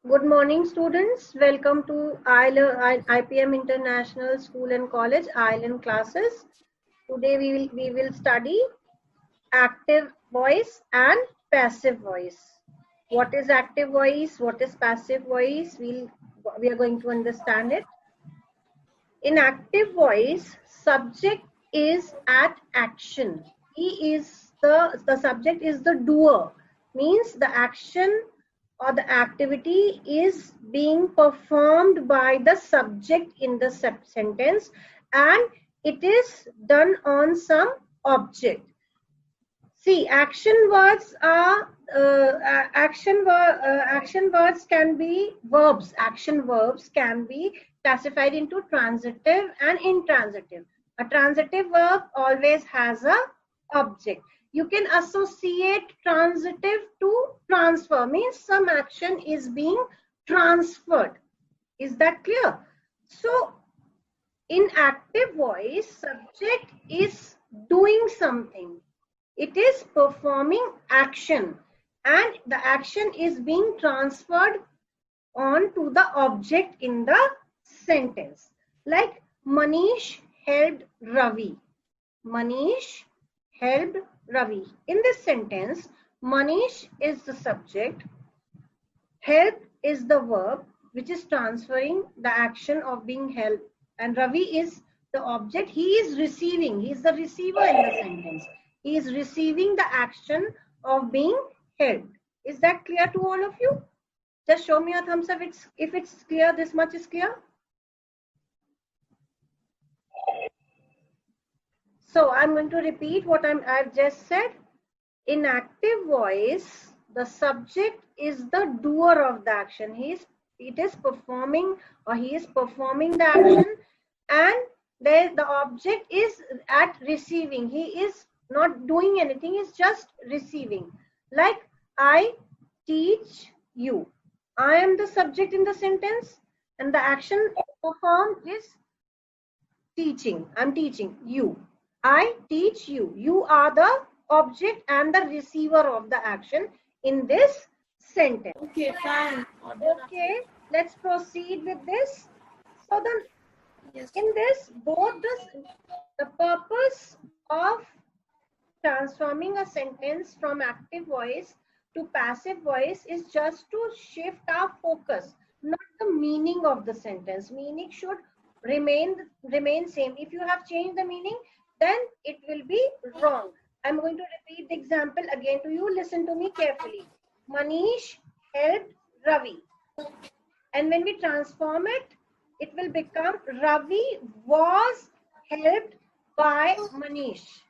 Good morning, students. Welcome to IPM International School and College Island classes. Today we will study active voice and passive voice. What is active voice? What is passive voice? We are going to understand it. In active voice, subject is at action. He is the subject is the doer. Means the action or the activity is being performed by the subject in the sentence, and it is done on some object. See, action words can be verbs. Action verbs can be classified into transitive and intransitive. A transitive verb always has a object. You can associate transitive to transfer, means some action is being transferred. Is that clear? So in active voice, subject is doing something. It is performing action, and the action is being transferred on to the object in the sentence. Like Manish helped Ravi. Manish helped Ravi. In this sentence, Manish is the subject, help is the verb which is transferring the action of being helped, and Ravi is the object. He is receiving. He is the receiver in the sentence. He is receiving the action of being helped. Is that clear to all of you? Just show me a thumbs up if it's clear. This much is clear. So I'm going to repeat what I've just said. In active voice, the subject is the doer of the action. He is performing the action, and the object is at receiving. He is not doing anything, is just receiving. Like I teach you. I am the subject in the sentence, and the action performed is teaching. I'm teaching you. I teach you. You are the object and the receiver of the action in this sentence. Okay, fine. Okay, let's proceed with this. So then, in this, both the purpose of transforming a sentence from active voice to passive voice is just to shift our focus, not the meaning of the sentence. Meaning should remain same. If you have changed the meaning, then it will be wrong. I'm going to repeat the example again to you. Listen to me carefully. Manish helped Ravi. And when we transform it, it will become Ravi was helped by Manish.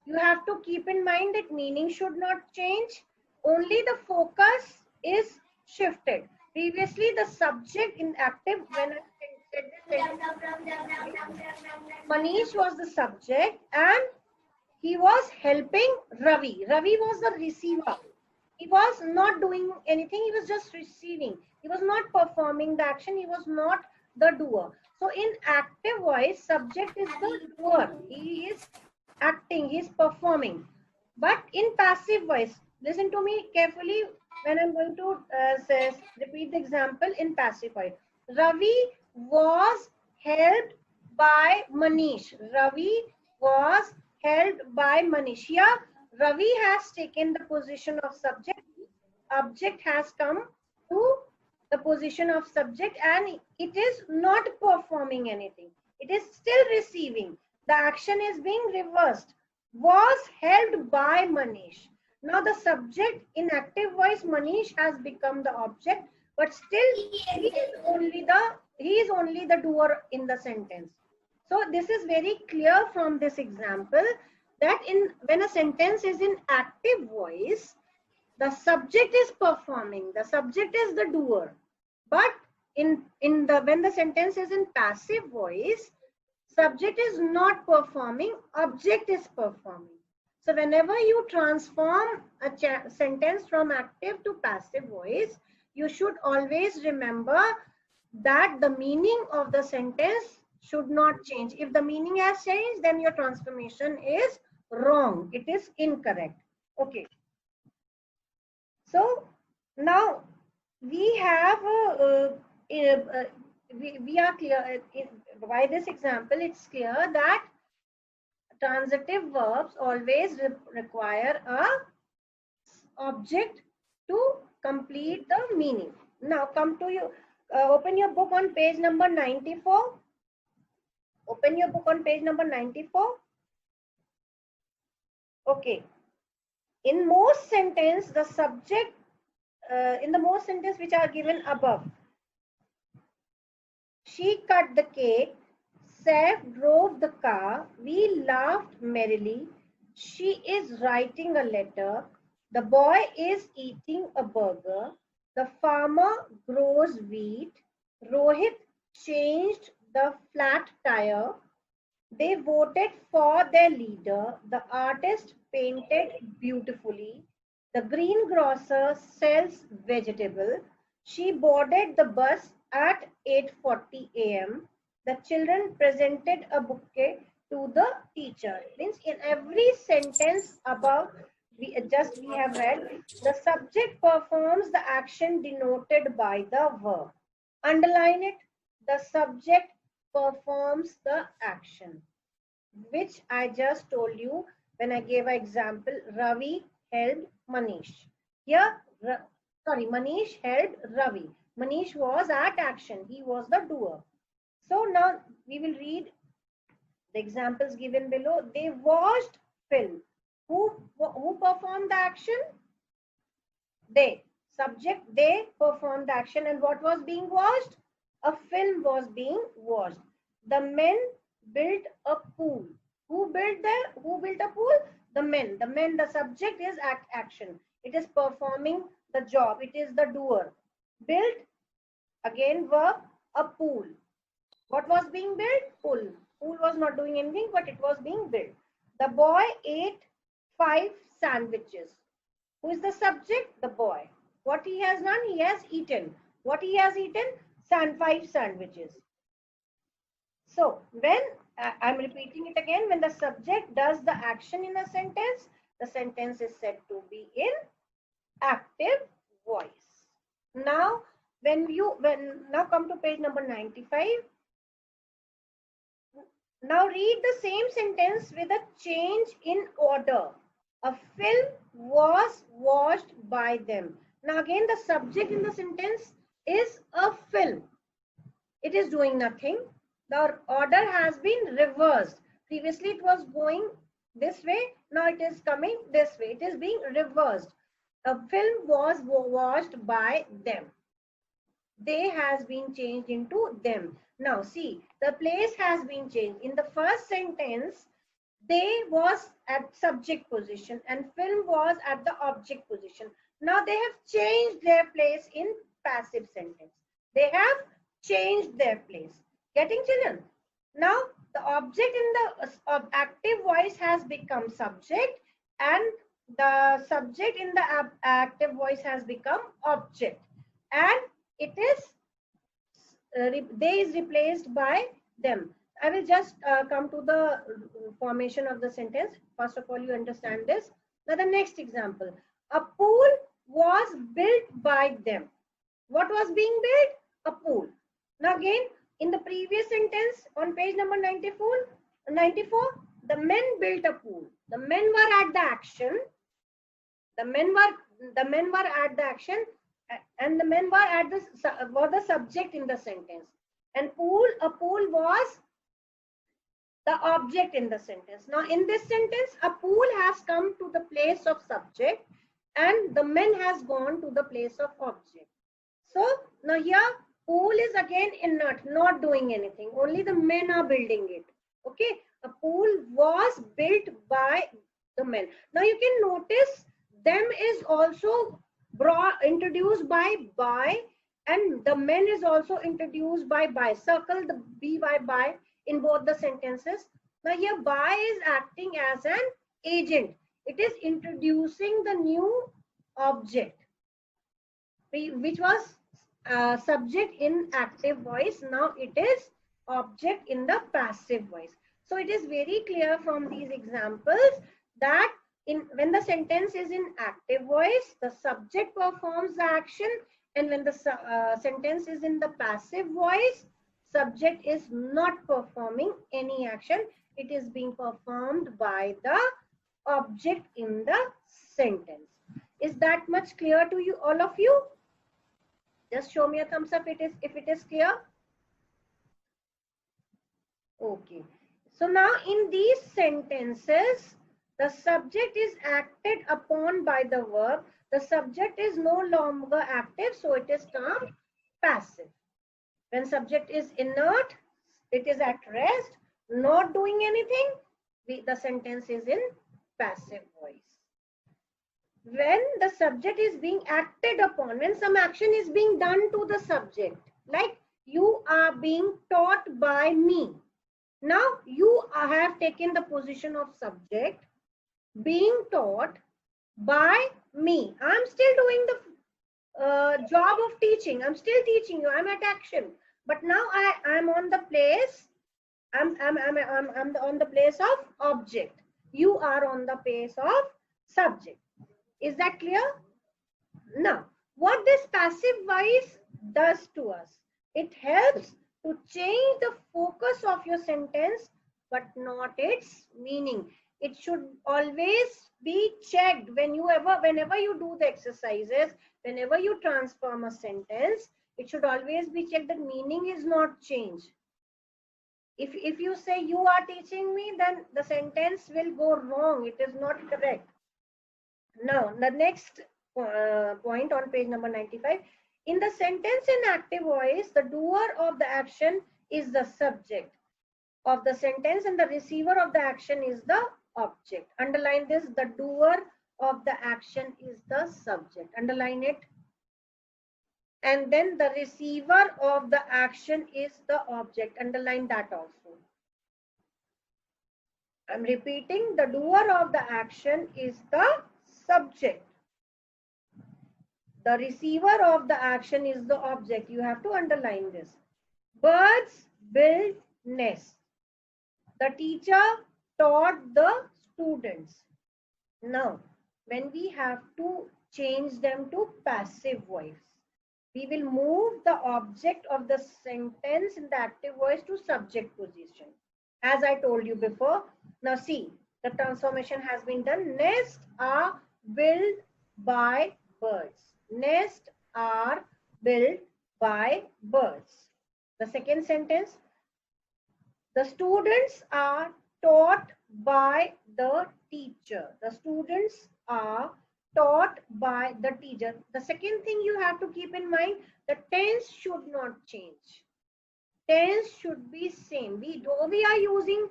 You have to keep in mind that meaning should not change. Only the focus is shifted. Previously, the subject in active, when I said this, Manish was the subject and he was helping Ravi. Ravi was the receiver. He was not doing anything. He was just receiving. He was not performing the action. He was not the doer. So in active voice, subject is the doer. He is acting. He is performing. But in passive voice, listen to me carefully when I'm going to repeat the example in passive voice. Ravi was helped by Manish. Ravi was helped by Manish. Here, Ravi has taken the position of subject. Object has come to the position of subject, and it is not performing anything. It is still receiving. The action is being reversed. Was held by Manish. Now the subject in active voice, Manish, has become the object, but still he is only the doer in the sentence. So this is very clear from this example that when a sentence is in active voice, the subject is performing, the subject is the doer. But when the sentence is in passive voice, subject is not performing, object is performing. So whenever you transform a sentence from active to passive voice, you should always remember that the meaning of the sentence should not change. If the meaning has changed, then your transformation is wrong. It is incorrect. Okay. So now we have we are clear by this example. It's clear that transitive verbs always require a object to complete the meaning. Now come to you. Open your book on page number 94. Open your book on page number 94. Okay. In most sentence, the subject in the most sentence which are given above. She cut the cake. Seth drove the car. We laughed merrily. She is writing a letter. The boy is eating a burger. The farmer grows wheat. Rohit changed the flat tire. They voted for their leader. The artist painted beautifully. The greengrocer sells vegetable. She boarded the bus at 8:40 a.m. The children presented a bouquet to the teacher. Means in every sentence above we have read, the subject performs the action denoted by the verb. Underline it. The subject performs the action, which I just told you when I gave an example. Ravi helped Manish. Here, Manish helped Ravi. Manish was at action. He was the doer. So now we will read the examples given below. They watched film. Who performed the action? They. Subject, they performed the action. And what was being watched? A film was being watched. The men built a pool. Who built a pool? The men. The men, the subject is action. It is performing the job. It is the doer. Built, again verb, a pool. What was being built? Pool. Pool was not doing anything, but it was being built. The boy ate 5 sandwiches. Who is the subject? The boy. What he has done? He has eaten. What he has eaten? 5 sandwiches. So when I'm repeating it again, when the subject does the action in a sentence, the sentence is said to be in active voice. Now now come to page number 95. Now read the same sentence with a change in order. A film was watched by them. Now again, the subject in the sentence is a film. It is doing nothing. The order has been reversed. Previously it was going this way. Now it is coming this way. It is being reversed. A film was watched by them. They has been changed into them. Now see, the place has been changed. In the first sentence, they was at subject position and film was at the object position. Now they have changed their place in passive sentence. They have changed their place. Getting, children? Now the object in the active voice has become subject and the subject in the active voice has become object, and it is they is replaced by them. I will just come to the formation of the sentence. First of all, you understand this. Now the next example. A pool was built by them. What was being built? A pool. Now again, in the previous sentence on page number 94, the men built a pool. The men were at the action. The men were at the action, and the men were the subject in the sentence. And a pool was the object in the sentence. Now in this sentence, a pool has come to the place of subject and the men has gone to the place of object. So now here pool is again inert, not doing anything. Only the men are building it. Okay, a pool was built by the men. Now you can notice them is also introduced by, and the men is also introduced by. Circle the by in both the sentences. Now here by is acting as an agent. It is introducing the new object, which was subject in active voice. Now it is object in the passive voice. So it is very clear from these examples that when the sentence is in active voice, the subject performs the action And when the sentence is in the passive voice, subject is not performing any action. It is being performed by the object in the sentence. Is that much clear to you, all of you? Just show me a thumbs up if it is clear. Okay. So now in these sentences, the subject is acted upon by the verb. The subject is no longer active, so it is termed passive. When subject is inert, it is at rest, not doing anything, the sentence is in passive voice. When the subject is being acted upon, when some action is being done to the subject, like you are being taught by me. Now you have taken the position of subject, being taught by me. I'm still doing the job of teaching. I'm still teaching you. I'm at action. But now I'm on the place. I'm on the place of object. You are on the place of subject. Is that clear? Now, what this passive voice does to us? It helps to change the focus of your sentence, but not its meaning. It should always be checked whenever you do the exercises, whenever you transform a sentence, it should always be checked that meaning is not changed. If you say you are teaching me, then the sentence will go wrong. It is not correct. Now, the next point on page number 95. In the sentence in active voice, the doer of the action is the subject of the sentence and the receiver of the action is the object. Underline this, the doer of the action is the subject. Underline it. And then the receiver of the action is the object. Underline that also. I'm repeating, the doer of the action is the subject. The receiver of the action is the object. You have to underline this. Birds build nests. The teacher taught the students. Now, when we have to change them to passive voice, we will move the object of the sentence in the active voice to subject position. As I told you before. Now see, the transformation has been done. Nests are built by birds. Nests are built by birds. The second sentence, the students are taught by the teacher. The students are taught by the teacher. The second thing you have to keep in mind, the tense should not change. Tense should be same. We are using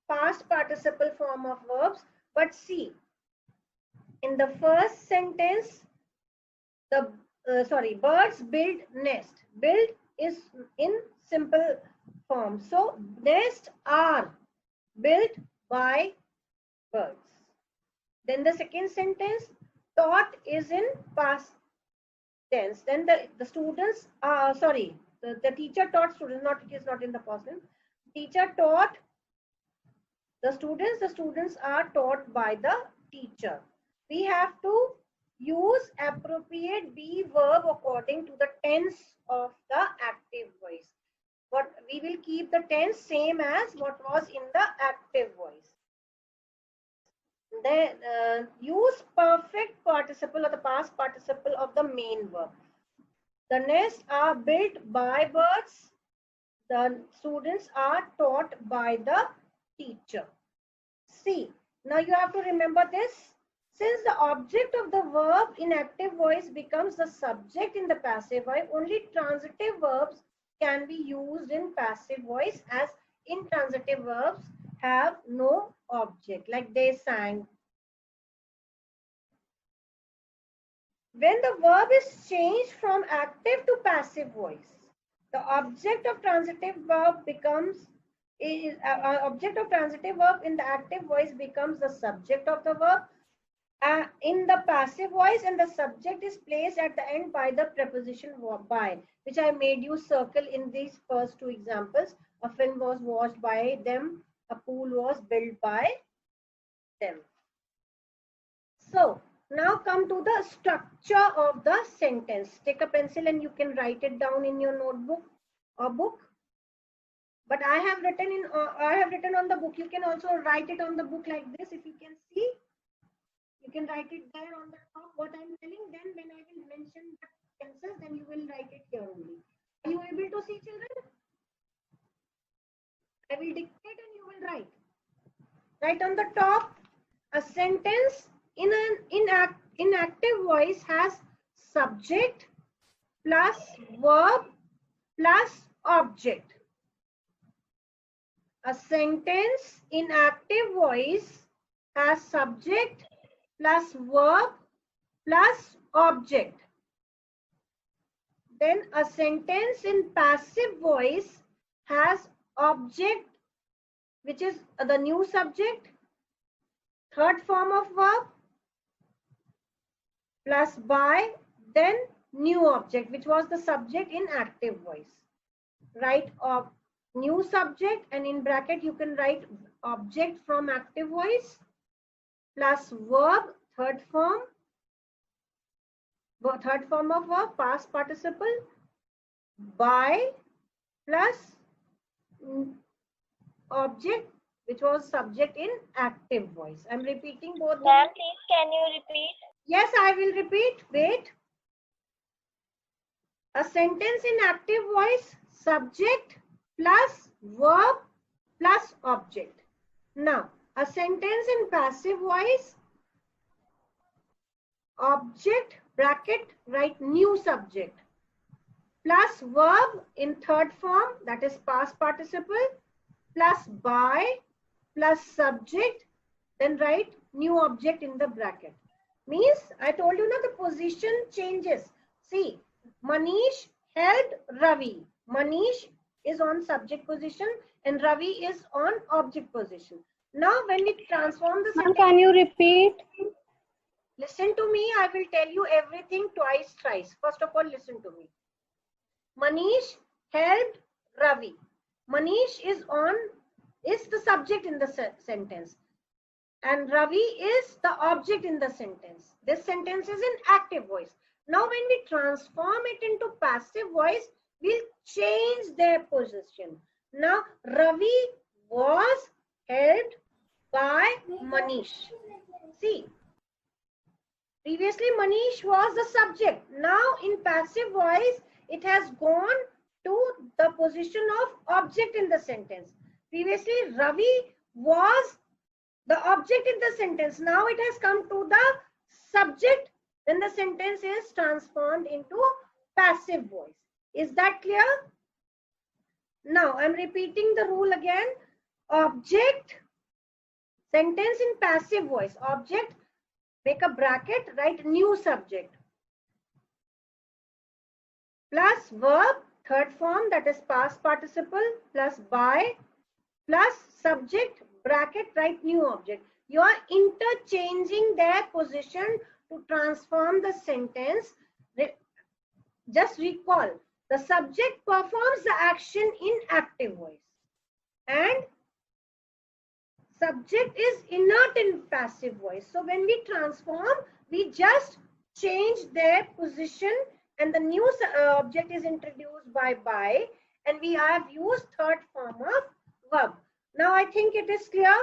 past participle form of verbs, but see, in the first sentence, the birds build nest. Build is in simple form. So nests are built by birds. Then the second sentence, taught is in past tense. Then the students the teacher taught students, it is not in the past tense. Teacher taught the students are taught by the teacher. We have to use appropriate be verb according to the tense of the active voice. But we will keep the tense same as what was in the active voice. Then use perfect participle or the past participle of the main verb. The nests are built by birds. The students are taught by the teacher. See, now you have to remember this. Since the object of the verb in active voice becomes the subject in the passive voice, only transitive verbs can be used in passive voice, as intransitive verbs have no object, like they sang. When the verb is changed from active to passive voice, the object of transitive verb object of transitive verb in the active voice becomes the subject of the verb in the passive voice, and the subject is placed at the end by the preposition by, which I made you circle in these first two examples. A film was watched by them, a pool was built by them. So Now come to the structure of the sentence. Take a pencil and you can write it down in your notebook or book. But I have written on the book. You can also write it on the book like this. If you can see, you can write it there on the top what I'm telling. Then when I will mention the sentences, then you will write it here only. Are you able to see, children? I will dictate and you will write. Right on the top, a sentence in an inactive voice has subject plus verb plus object. A sentence in active voice has subject plus verb plus object. Then a sentence in passive voice has object, which is the new subject, third form of verb, plus by, then new object, which was the subject in active voice. Write new subject, and in bracket you can write object from active voice plus verb, third form of verb, past participle, by plus object, which was subject in active voice. I'm repeating both. Ma'am, please can you repeat? Yes, I will repeat. Wait. A sentence in active voice, subject plus verb plus object. Now, a sentence in passive voice, object, bracket, write new subject, plus verb in third form, that is past participle, plus by, plus subject, then write new object in the bracket. Means, I told you now the position changes. See, Manish helped Ravi. Manish is on subject position and Ravi is on object position. Now, when we transform the sentence, Can you repeat? Listen to me. I will tell you everything twice, thrice. First of all, listen to me. Manish helped Ravi. Manish is the subject in the sentence, and Ravi is the object in the sentence. This sentence is in active voice. Now, when we transform it into passive voice, we'll change their position. Now, Ravi was helped by Manish. See, previously Manish was the subject. Now, in passive voice, it has gone to the position of object in the sentence. Previously, Ravi was the object in the sentence. Now, it has come to the subject when the sentence is transformed into passive voice. Is that clear? Now, I'm repeating the rule again. Object, sentence in passive voice. Object, make a bracket, write new subject. Plus verb, third form, that is past participle, plus by, plus subject, bracket, write new object. You are interchanging their position to transform the sentence. Just recall, the subject performs the action in active voice and subject is inert in passive voice. So when we transform, we just change their position and the new object is introduced by, and we have used third form of verb. Now I think it is clear.